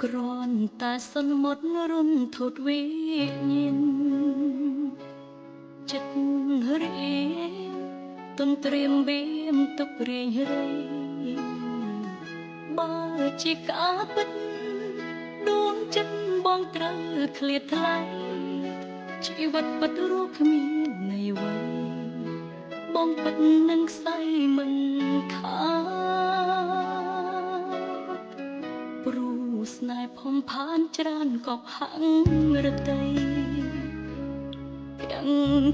គ្រាន់តែសន្មត់រុនធូតវិញ្ញាណចិត្តរៀងទន្ទ្រាំបៀមទុករៀងរៃបើជាការពិតដួងចិត្តបងត្រូវឃ្លាតថ្លៃជីវិតពិតរស់គ្មាននៃអ្វីបងពិតនឹងស្អីមិនខាតព្រោះស្នេហ៍ផុំផានច្រើនកប់ហាំងរតីទាំង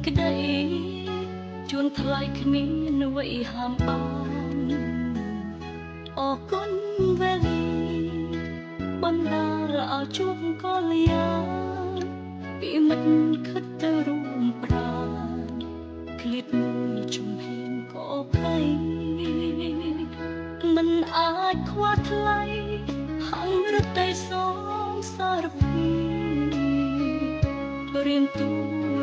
ក្តីជួនថ្លៃគ្មានអ្វីហាមបានអរគុណវេលាបណ្ដាលឲ្យជួបកល្យាពីមិត្តខិតទៅរួមប្រាឃ្លាតមួយជំហានក៏ភ័យមិនអាចខ្វះថ្លៃហង្សរតីសងសារពីរៀងទូ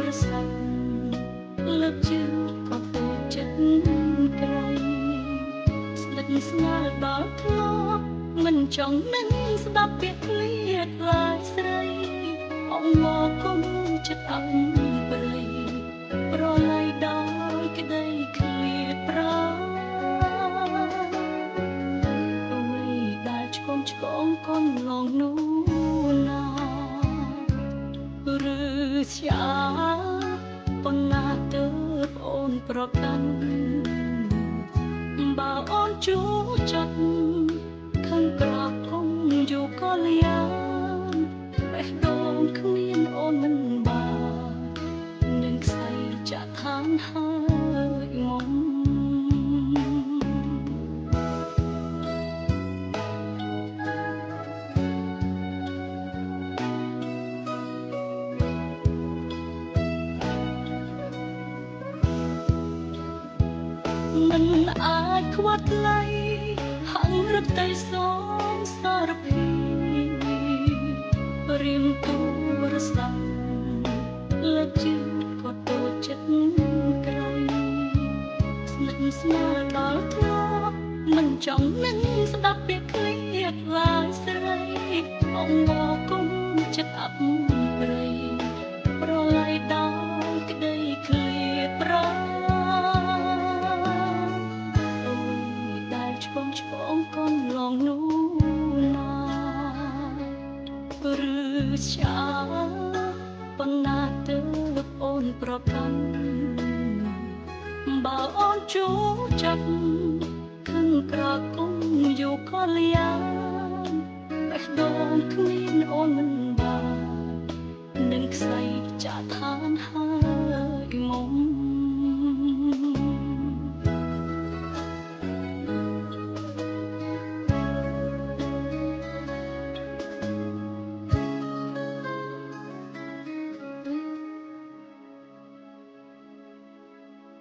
រស័ព្ទលើកជើងក៏ពោលចិត្តក្រៃស្និទ្ធស្នាលដល់ធ្លាប់មិនចង់នឹងស្ដាប់ពាក្យឃ្លាតថ្លៃស្រីអងវគុំចិត្តអឹងប្រៃប្រឡ័យដល់ក្តីឃ្លាតប្រាអ្វីដែលឆ្កងកូនឡងនោះណាឬស្យាប៉ុណ្ណាទៅប្អូនប្រកាន់បើអូនជួចិត្តខឹងក្រគំយូកលយាបេះដូងគ្មានអូនមិនបាននឹងស្អីចាក់ឋានហើយមុំមិនអាចខ្វះថ្លៃហង្សរតីសងសារពីរៀងទូរស័ព្ទលើកជើងក៏តូចចិត្តក្រៃស្និទ្ធស្នាលដល់ធ្លាប់មិនចង់នឹងស្ដាប់ពាក្យឃ្លាតថ្លៃស្រីអងវគុំចិត្តអាប់ប្រៃប្រឡ័យដល់ក្តីឃ្លាតប្រាឆ្កងកូនឡងនោះណាឬស្យាប៉ុណ្ណាទៅអូនប្រកាន់បើអូនជួចិត្តខឹងក្រគំយូកលយាបេះដូងគ្មានអូនមិនបាននឹងស្អីចាក់ឋានហើយ